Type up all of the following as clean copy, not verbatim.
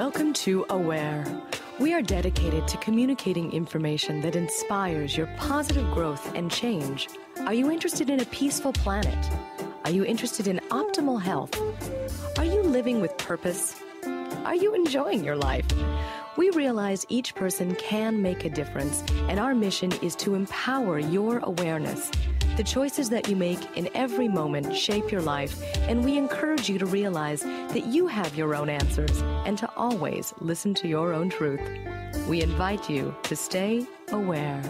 Welcome to Aware. We are dedicated to communicating information that inspires your positive growth and change. Are you interested in a peaceful planet? Are you interested in optimal health? Are you living with purpose? Are you enjoying your life? We realize each person can make a difference, and our mission is to empower your awareness. The choices that you make in every moment shape your life, and we encourage you to realize that you have your own answers and to always listen to your own truth. We invite you to stay aware.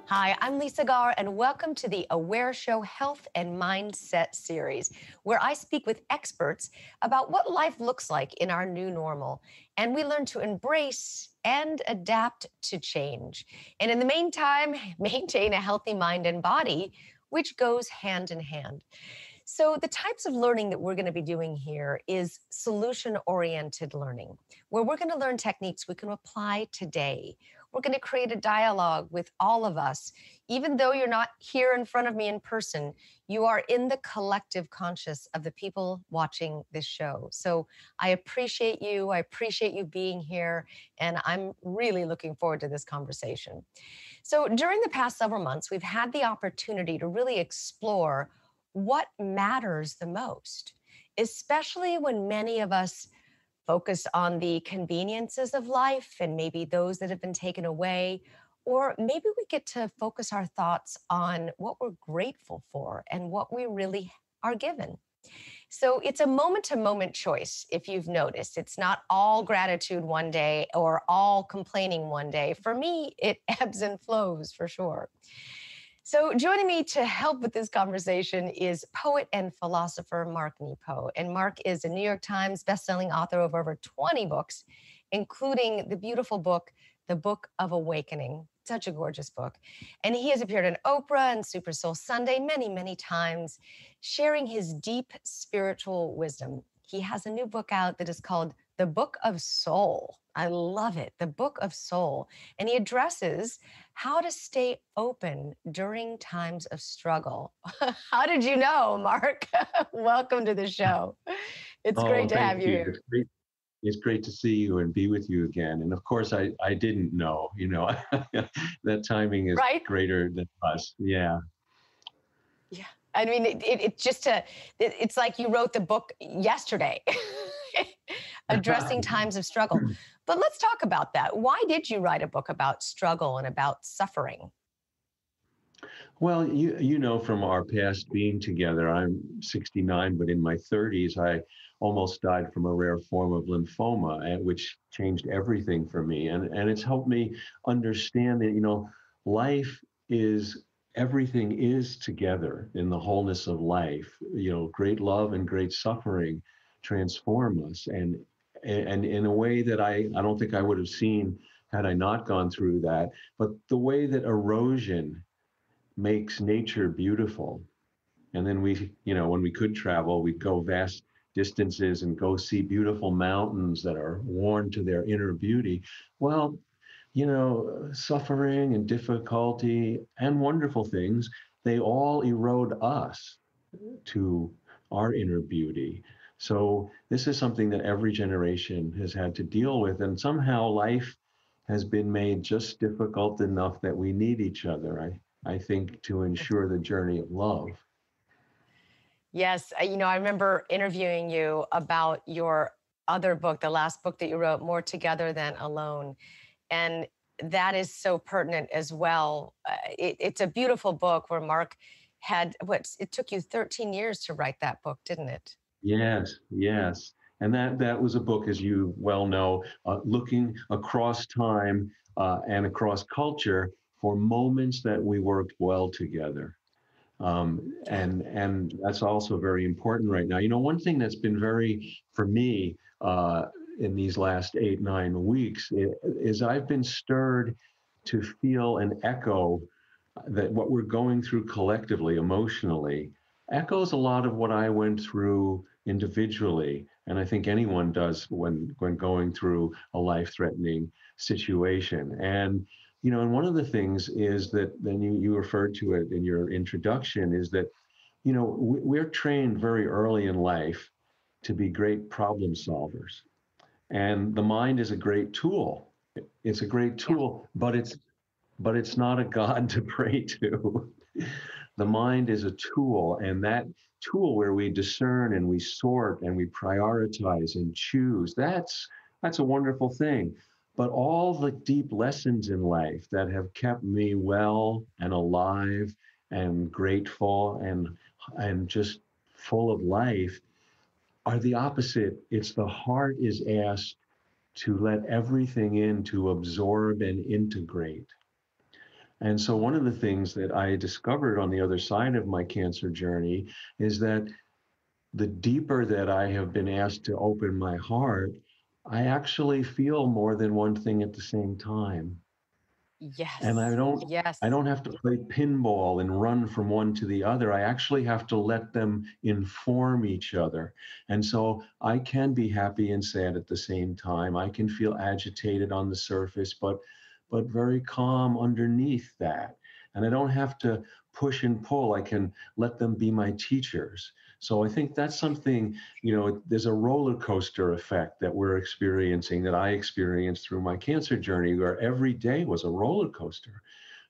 Hi, I'm Lisa Garr, and welcome to the Aware Show Health and Mindset series, where I speak with experts about what life looks like in our new normal, and we learn to embrace and adapt to change. And in the meantime, maintain a healthy mind and body, which goes hand in hand. So the types of learning that we're going to be doing here is solution-oriented learning, where we're going to learn techniques we can apply today. We're going to create a dialogue with all of us. Even though you're not here in front of me in person, you are in the collective conscious of the people watching this show. So I appreciate you. I appreciate you being here, and I'm really looking forward to this conversation. So during the past several months, we've had the opportunity to really explore what matters the most, especially when many of us focus on the conveniences of life and maybe those that have been taken away, or maybe we get to focus our thoughts on what we're grateful for and what we really are given. So it's a moment-to-moment choice, if you've noticed. It's not all gratitude one day or all complaining one day. For me, it ebbs and flows for sure. So joining me to help with this conversation is poet and philosopher Mark Nepo. And Mark is a New York Times bestselling author of over 20 books, including the beautiful book, The Book of Awakening. Such a gorgeous book. And he has appeared on Oprah and Super Soul Sunday many, many times, sharing his deep spiritual wisdom. He has a new book out that is called The Book of Soul. I love it, The Book of Soul. And he addresses how to stay open during times of struggle. How did you know, Mark? Welcome to the show. It's great to have you here. It's great to see you and be with you again. And of course, I didn't know, that timing is right? Greater than us. Yeah. Yeah. I mean, it's like you wrote the book yesterday, addressing times of struggle. But let's talk about that. Why did you write a book about struggle and about suffering? Well, you know from our past being together, I'm 69, but in my 30s, I almost died from a rare form of lymphoma, which changed everything for me. And it's helped me understand that, life is, everything is together in the wholeness of life. Great love and great suffering transform us. And in a way that I don't think I would have seen had I not gone through that. But the way that erosion makes nature beautiful. And then when we could travel, we'd go vast distances and go see beautiful mountains that are worn to their inner beauty. Well, suffering and difficulty and wonderful things, they all erode us to our inner beauty. So this is something that every generation has had to deal with. And somehow life has been made just difficult enough that we need each other, I think, to ensure the journey of love. Yes. I remember interviewing you about your other book, the last book that you wrote, More Together Than Alone. And that is so pertinent as well. It's a beautiful book where Mark had, it took you 13 years to write that book, didn't it? Yes. And that was a book, as you well know, looking across time and across culture for moments that we worked well together. And that's also very important right now. One thing that's been for me, in these last 8-9 weeks is I've been stirred to feel an echo that what we're going through collectively, emotionally, echoes a lot of what I went through individually. And I think anyone does when going through a life-threatening situation. And and one of the things is that, then you referred to it in your introduction, is that, we're trained very early in life to be great problem solvers. And the mind is a great tool. It's a great Yeah. tool, but it's not a God to pray to. The mind is a tool, and that tool where we discern and we sort and we prioritize and choose, that's a wonderful thing. But all the deep lessons in life that have kept me well and alive and grateful and just full of life are the opposite. It's the heart is asked to let everything in, to absorb and integrate. And so, one of the things that I discovered on the other side of my cancer journey is that the deeper that I have been asked to open my heart, I actually feel more than one thing at the same time. And Yes. Yes. I don't have to play pinball and run from one to the other. I actually have to let them inform each other. And so I can be happy and sad at the same time. I can feel agitated on the surface, but very calm underneath that. And I don't have to push and pull. I can let them be my teachers. So I think that's something, there's a roller coaster effect that we're experiencing, that I experienced through my cancer journey, where every day was a roller coaster.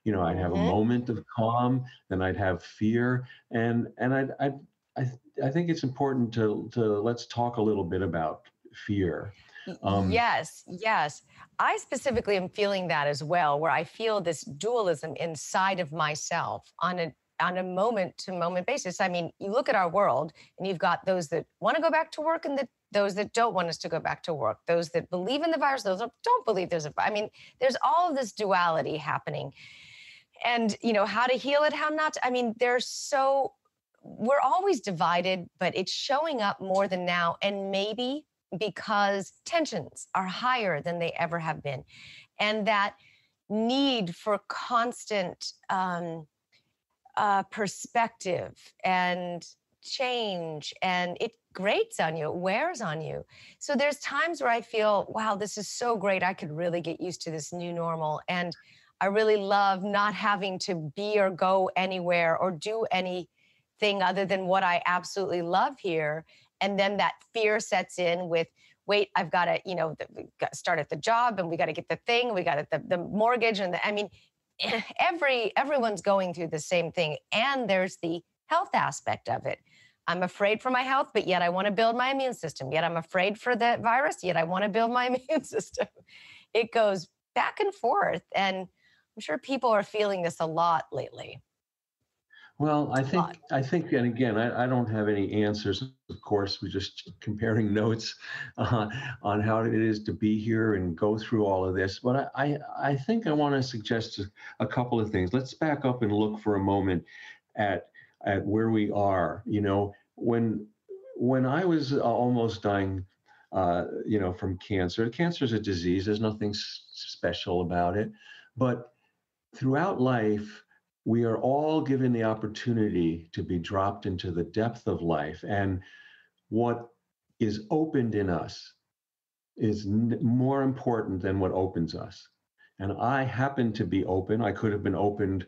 I'd have a Mm-hmm. moment of calm, then I'd have fear, and I, I think it's important to let's talk a little bit about fear. Um, Yes, yes. I specifically am feeling that as well, where I feel this dualism inside of myself on a moment to moment basis. I mean, you look at our world and you've got those that want to go back to work and those that don't want us to go back to work, those that believe in the virus, those that don't believe there's a, I mean, there's all of this duality happening. And, how to heal it, how not to, I mean, we're always divided, but it's showing up more than now. And maybe because tensions are higher than they ever have been. And that need for constant perspective and change, and it grates on you, it wears on you. So there's times where I feel, wow, this is so great. I could really get used to this new normal. And I really love not having to be or go anywhere or do anything other than what I absolutely love here. And then that fear sets in with, wait, I've got to, we got to start at the job and we got to get the thing, we got the mortgage. And I mean, everyone's going through the same thing. And there's the health aspect of it. I'm afraid for my health, but yet I want to build my immune system. Yet I'm afraid for the virus, yet I want to build my immune system. It goes back and forth. And I'm sure people are feeling this a lot lately. Well, I A lot. think, and again, I don't have any answers. Of course, we're just comparing notes on how it is to be here and go through all of this. But I think I want to suggest a couple of things. Let's back up and look for a moment at where we are. When I was almost dying, from cancer. Cancer is a disease. There's nothing special about it, but throughout life, we are all given the opportunity to be dropped into the depth of life. And what is opened in us is more important than what opens us. And I happen to be open. I could have been opened,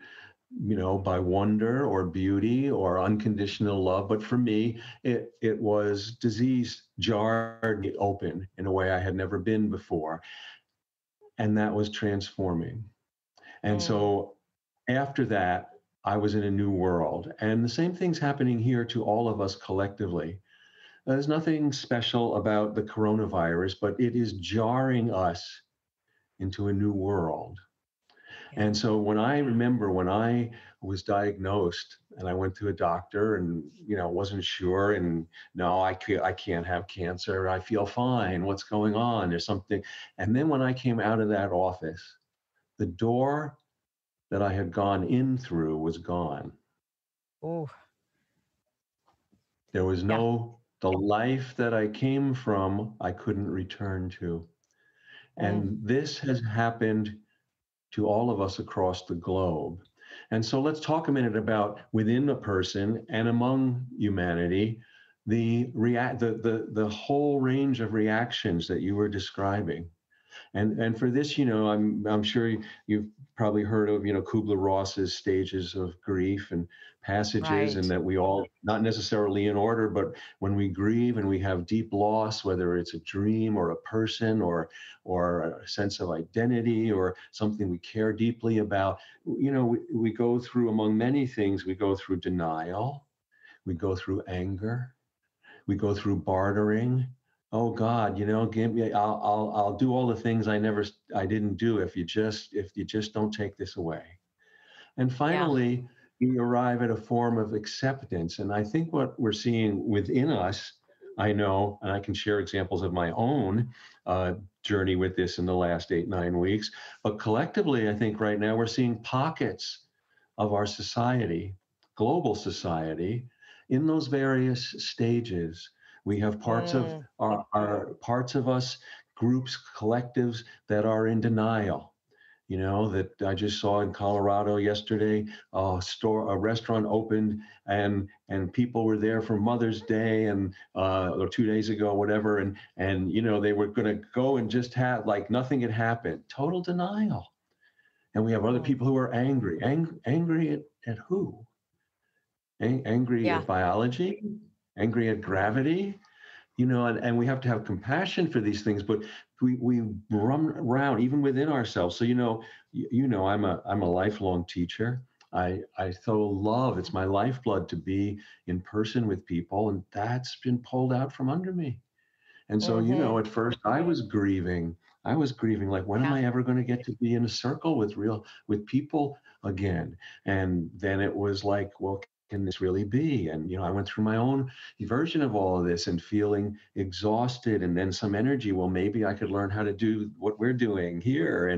by wonder or beauty or unconditional love. But for me, it was disease jarred me open in a way I had never been before. And that was transforming. And Mm. so after that, I was in a new world. And the same thing's happening here to all of us collectively. There's nothing special about the coronavirus, but it is jarring us into a new world. Yeah. And so when I remember when I was diagnosed and I went to a doctor and, wasn't sure and no, I can't have cancer. I feel fine. What's going on? There's something. And then when I came out of that office, the door that I had gone in through was gone. Ooh. There was Yeah. the life that I came from, I couldn't return to. Mm. And this has happened to all of us across the globe. And so let's talk a minute about within a person and among humanity, the whole range of reactions that you were describing. And for this, I'm sure you've probably heard of, Kubler-Ross's stages of grief and passages, and Right. that we all, not necessarily in order, but when we grieve and we have deep loss, whether it's a dream or a person or a sense of identity or something we care deeply about, we go through, among many things, we go through denial, we go through anger, we go through bartering. Oh God, give me. I'll do all the things I didn't do if you just don't take this away. And Yeah. finally, we arrive at a form of acceptance. And I think what we're seeing within us, I know, and I can share examples of my own uh, journey with this in the last 8, 9 weeks. But collectively, I think right now we're seeing pockets of our society, global society, in those various stages. We have parts of Mm. our parts of us, groups, collectives that are in denial. That I just saw in Colorado yesterday. A restaurant opened, and people were there for Mother's Day, and or 2 days ago, whatever, and they were going to go and just have like nothing had happened. Total denial. And we have other Mm. people who are angry. Angry at who? Angry Yeah. at biology? Angry at gravity? And we have to have compassion for these things, but we run around even within ourselves. So I'm a lifelong teacher. I so love, it's my lifeblood to be in person with people, and that's been pulled out from under me. And so, Mm-hmm. at first I was grieving. I was grieving, like, when am Yeah. I ever going to get to be in a circle with people again? And then it was like, well, can this really be? And, I went through my own version of all of this and feeling exhausted, and then some energy. Well, maybe I could learn how to do what we're doing here.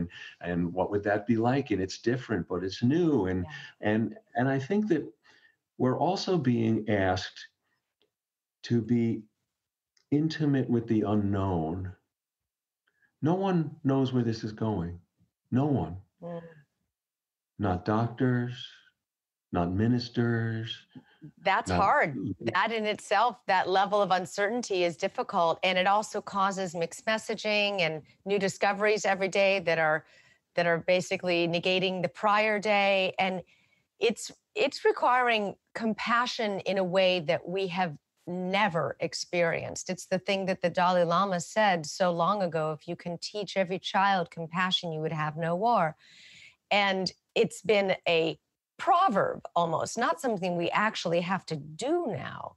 And what would that be like? And it's different, but it's new. And, Yeah. and I think that we're also being asked to be intimate with the unknown. No one knows where this is going. No one. Mm. Not doctors, not ministers, That's not. hard. That in itself, that level of uncertainty is difficult. And it also causes mixed messaging and new discoveries every day that are basically negating the prior day. And it's requiring compassion in a way that we have never experienced. It's the thing that the Dalai Lama said so long ago: if you can teach every child compassion, you would have no war. And it's been a proverb almost, not something we actually have to do now.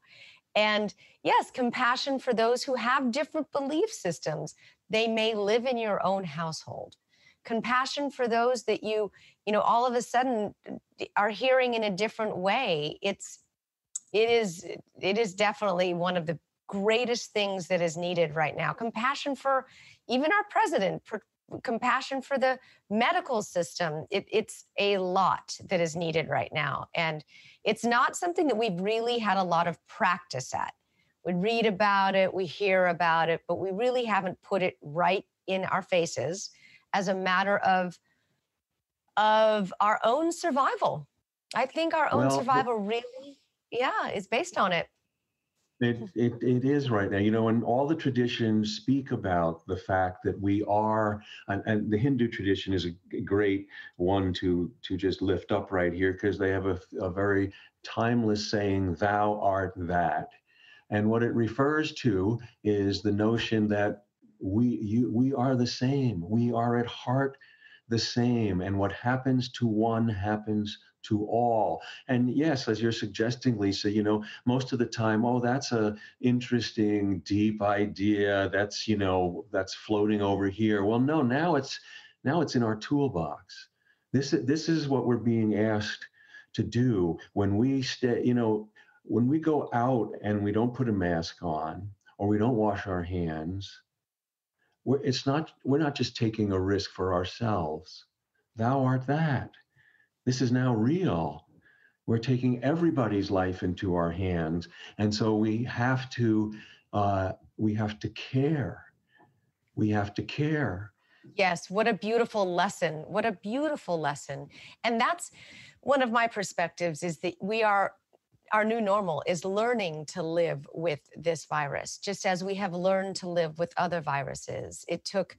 And yes, compassion for those who have different belief systems. They may live in your own household. Compassion for those that all of a sudden are hearing in a different way. It is definitely one of the greatest things that is needed right now. Compassion for even our president, for compassion for the medical system. It's a lot that is needed right now. And it's not something that we've really had a lot of practice at. We read about it, we hear about it, but we really haven't put it right in our faces as a matter of our own survival. I think our own Well, survival really, yeah, is based on it. it is right now, and all the traditions speak about the fact that we are, and the Hindu tradition is a great one to just lift up right here, because they have a very timeless saying, "Thou art that." And what it refers to is the notion that we are the same. We are at heart the same. And what happens to one happens to all. And yes, as you're suggesting, Lisa, most of the time, oh, that's a interesting, deep idea. That's floating over here. Well, no, now it's in our toolbox. This is what we're being asked to do when we stay, when we go out and we don't put a mask on or we don't wash our hands. We're not just taking a risk for ourselves. Thou art that. This is now real. We're taking everybody's life into our hands, and so we have to care. We have to care. Yes, what a beautiful lesson. What a beautiful lesson. And that's one of my perspectives, is that our new normal is learning to live with this virus, just as we have learned to live with other viruses. It took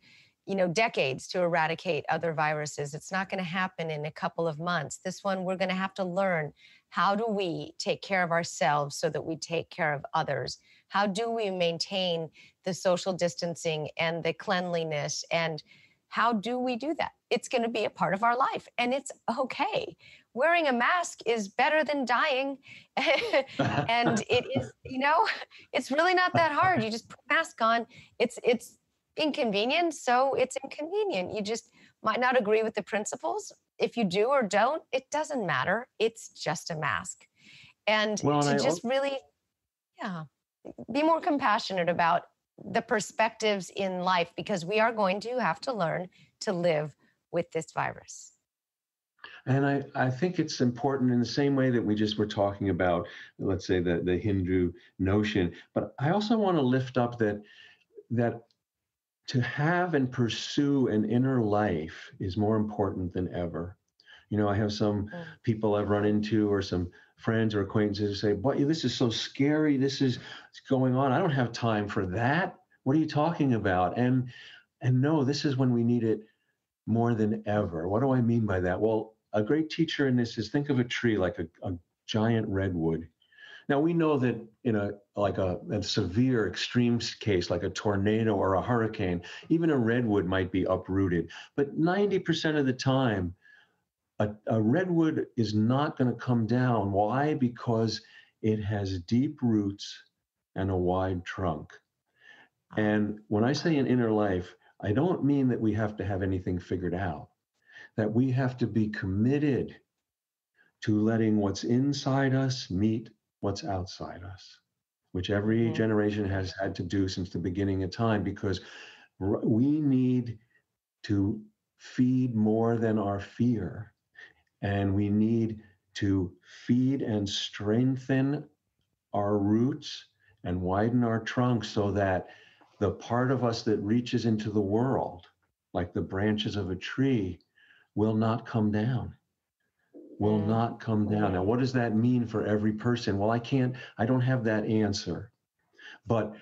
decades to eradicate other viruses. It's not going to happen in a couple of months. This one, we're going to have to learn, how do we take care of ourselves so that we take care of others? How do we maintain the social distancing and the cleanliness? And how do we do that? It's going to be a part of our life, and it's okay. Wearing a mask is better than dying. And it is, it's really not that hard. You just put a mask on. It's inconvenient, so it's inconvenient. You just might not agree with the principles. If you do or don't, it doesn't matter. It's just a mask. And Well, to and just really, yeah, be more compassionate about the perspectives in life, because we are going to have to learn to live with this virus. And I think it's important in the same way that we just were talking about, let's say, the Hindu notion. But I also want to lift up that to have and pursue an inner life is more important than ever. I have some people I've run into, or some friends or acquaintances who say, "But this is so scary. This is going on. I don't have time for that. What are you talking about?" And no, this is when we need it more than ever. What do I mean by that? Well, a great teacher in this is, think of a tree like a giant redwood. Now, we know that in a severe extreme case, like a tornado or a hurricane, even a redwood might be uprooted. But 90% of the time, a redwood is not going to come down. Why? Because it has deep roots and a wide trunk. And when I say an inner life, I don't mean that we have to have anything figured out, that we have to be committed to letting what's inside us meet what's outside us, which every generation has had to do since the beginning of time, because we need to feed more than our fear. And we need to feed and strengthen our roots and widen our trunks, so that the part of us that reaches into the world, like the branches of a tree, will not come down. Will not come down. Now, what does that mean for every person? Well, I don't have that answer. But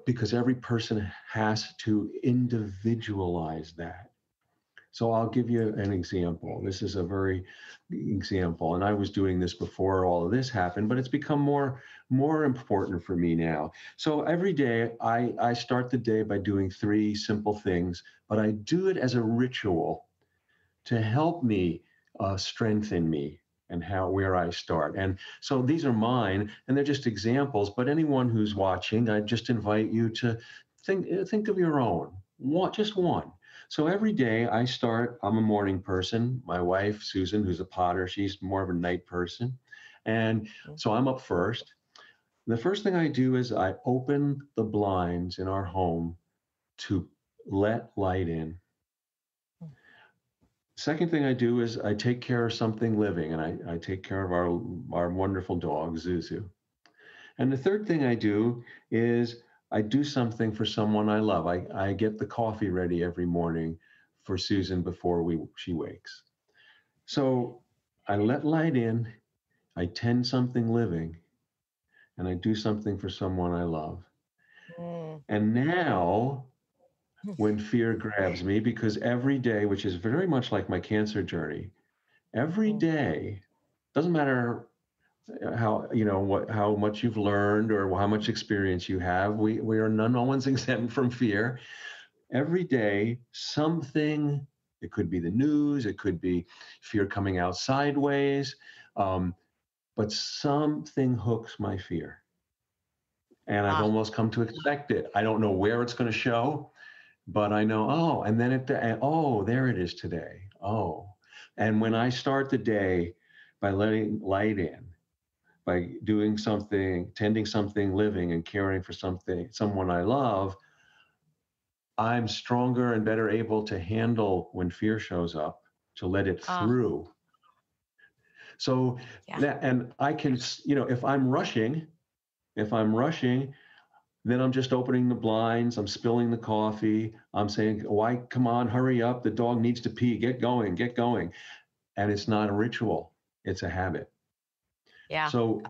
because every person has to individualize that. So I'll give you an example. This is a very example, and I was doing this before all of this happened, but it's become more important for me now. So every day I start the day by doing 3 simple things, but I do it as a ritual to help me strengthen me and where I start. And so these are mine, and they're just examples, but anyone who's watching, I just invite you to think of your own, just one. So every day I'm a morning person. My wife, Susan, who's a potter, she's more of a night person. And so I'm up first. The first thing I do is I open the blinds in our home to let light in. Second thing I do is I take care of something living, and I take care of our wonderful dog, Zuzu. And the third thing I do is I do something for someone I love. I get the coffee ready every morning for Susan before she wakes. So I let light in, I tend something living, and I do something for someone I love. And now, when fear grabs me, because every day, which is very much like my cancer journey, every day, doesn't matter how much you've learned or how much experience you have, we are no one's exempt from fear. Every day, something, it could be the news, it could be fear coming out sideways, but something hooks my fear. And I've almost come to expect it. I don't know where it's going to show, but I know, and then there it is today. And when I start the day by letting light in, by doing something, tending something living, and caring for someone I love, I'm stronger and better able to handle when fear shows up, to let it through. So and I can, if I'm rushing, then I'm just opening the blinds, I'm spilling the coffee, I'm saying, why, come on, hurry up, the dog needs to pee, get going. And it's not a ritual, it's a habit. Yeah. So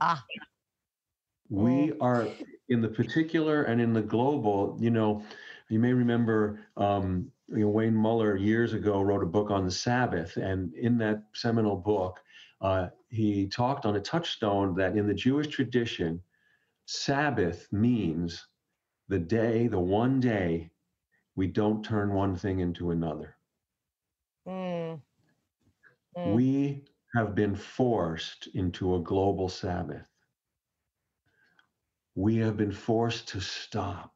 we are, in the particular and in the global, you may remember Wayne Muller years ago wrote a book on the Sabbath, and in that seminal book, he talked on a touchstone that in the Jewish tradition, Sabbath means the one day we don't turn one thing into another. Mm. Mm. We have been forced into a global Sabbath. We have been forced to stop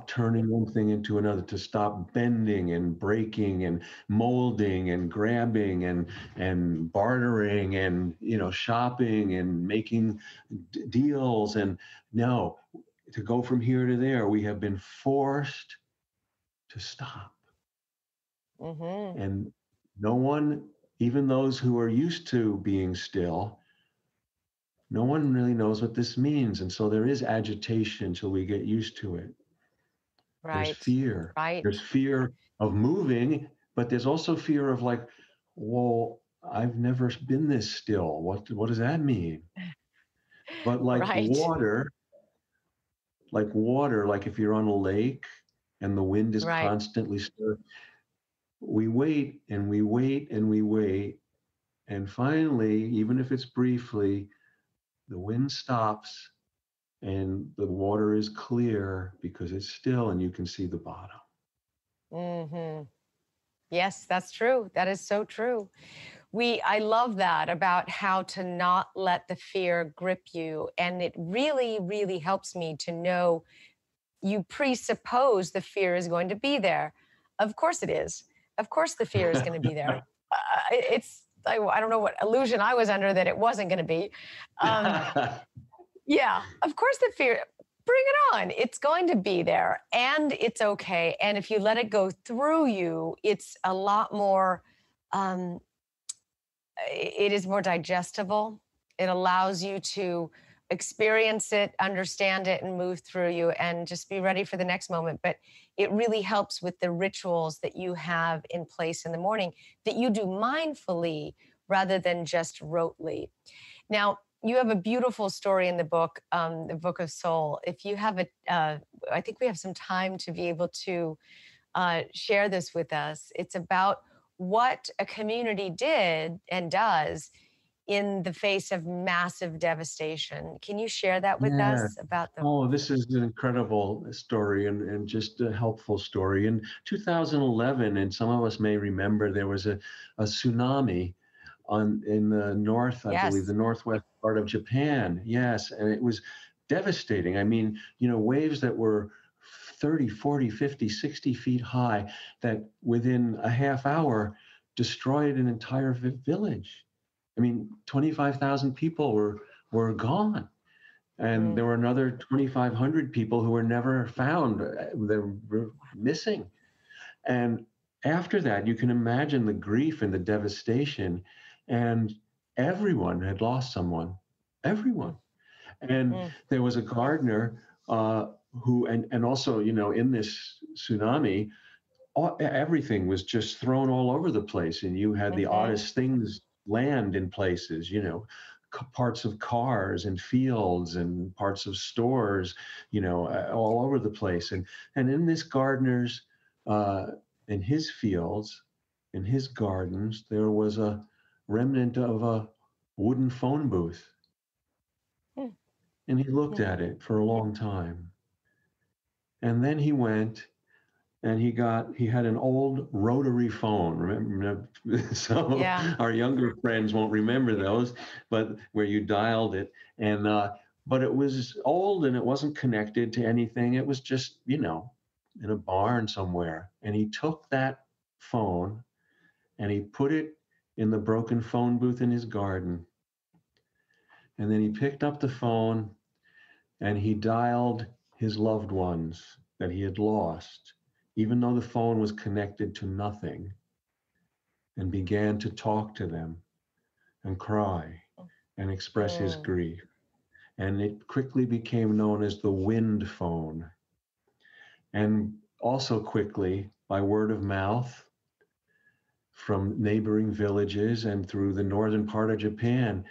turning one thing into another, to stop bending and breaking and molding and grabbing and bartering and shopping and making deals. And no, to go from here to there, we have been forced to stop. Mm-hmm. And no one, even those who are used to being still, no one really knows what this means. And so there is agitation till we get used to it. There's Right. fear. Right. There's fear of moving, but there's also fear of like, well, I've never been this still. What does that mean? But Right. like if you're on a lake and the wind is Right. constantly stirring, we wait and we wait and we wait. And finally, even if it's briefly, the wind stops and the water is clear because it's still and you can see the bottom. Mm-hmm. Yes, that's true. That is so true. I love that about how to not let the fear grip you. And it really, really helps me to know you presuppose the fear is going to be there. Of course it is. Of course the fear is going to be there. I don't know what illusion I was under that it wasn't going to be. Um, yeah, of course the fear, bring it on. It's going to be there and it's okay. And if you let it go through you, it's a lot more, um, it is more digestible. It allows you to experience it, understand it, and move through you and just be ready for the next moment. But it really helps with the rituals that you have in place in the morning that you do mindfully rather than just rotely. Now, you have a beautiful story in the Book of Soul. If you have I think we have some time to be able to share this with us. It's about what a community did and does in the face of massive devastation. Can you share that with Yeah. us about the? Oh, this is an incredible story and just a helpful story. In 2011, and some of us may remember, there was a tsunami in the north, I believe, Yes. the northwest part of Japan. Yes, and it was devastating. I mean, waves that were 30, 40, 50, 60 feet high that within a half hour destroyed an entire village. I mean, 25,000 people were gone. And Mm. there were another 2,500 people who were never found. They were missing. And after that, you can imagine the grief and the devastation. And everyone had lost someone, everyone. And Mm. there was a gardener and also, in this tsunami, everything was just thrown all over the place. And you had the Mm-hmm. oddest things land in places, parts of cars and fields and parts of stores, all over the place. And in this gardener's, uh, in his fields, in his gardens, there was a remnant of a wooden phone booth. Mm. And he looked Mm. at it for a long time. And then he went and he had an old rotary phone. Remember, some of Yeah. our younger friends won't remember those, but where you dialed it. And but it was old and it wasn't connected to anything. It was just, in a barn somewhere. And he took that phone and he put it in the broken phone booth in his garden. And then he picked up the phone and he dialed his loved ones that he had lost, even though the phone was connected to nothing, and began to talk to them and cry and express his Mm. grief. And it quickly became known as the wind phone. And also quickly, by word of mouth, from neighboring villages and through the northern part of Japan,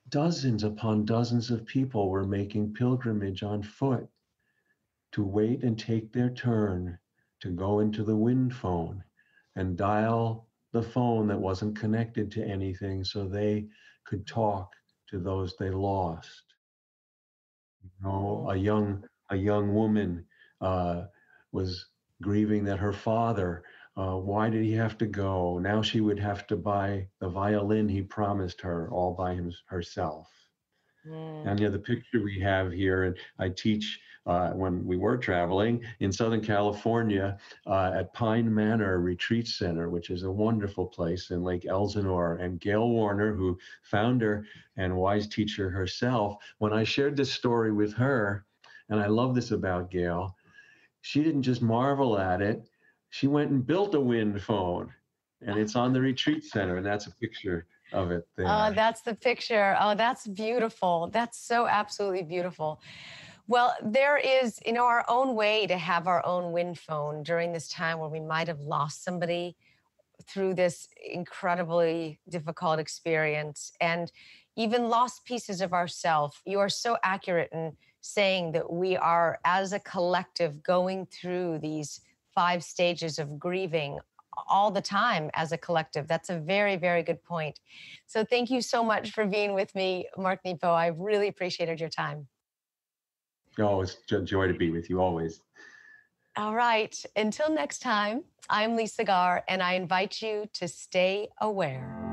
dozens upon dozens of people were making pilgrimage on foot to wait and take their turn to go into the wind phone and dial the phone that wasn't connected to anything so they could talk to those they lost. You know, a young woman uh, was grieving that her father. Why did he have to go? Now she would have to buy the violin he promised her all by herself. Mm. And the picture we have here, and I teach when we were traveling in Southern California at Pine Manor Retreat Center, which is a wonderful place in Lake Elsinore. And Gail Warner, who founder and wise teacher herself, when I shared this story with her, and I love this about Gail, she didn't just marvel at it, she went and built a wind phone. And it's on the retreat center, and that's a picture of it Oh, there. that's the picture. Oh, that's beautiful. That's so absolutely beautiful. Well, there is, our own way to have our own wind phone during this time where we might have lost somebody through this incredibly difficult experience and even lost pieces of ourselves. You are so accurate in saying that we are, as a collective, going through these 5 stages of grieving all the time as a collective. That's a very, very good point. So thank you so much for being with me, Mark Nepo. I really appreciated your time. Oh, it's a joy to be with you always. All right. Until next time, I'm Lisa Garr, and I invite you to stay aware.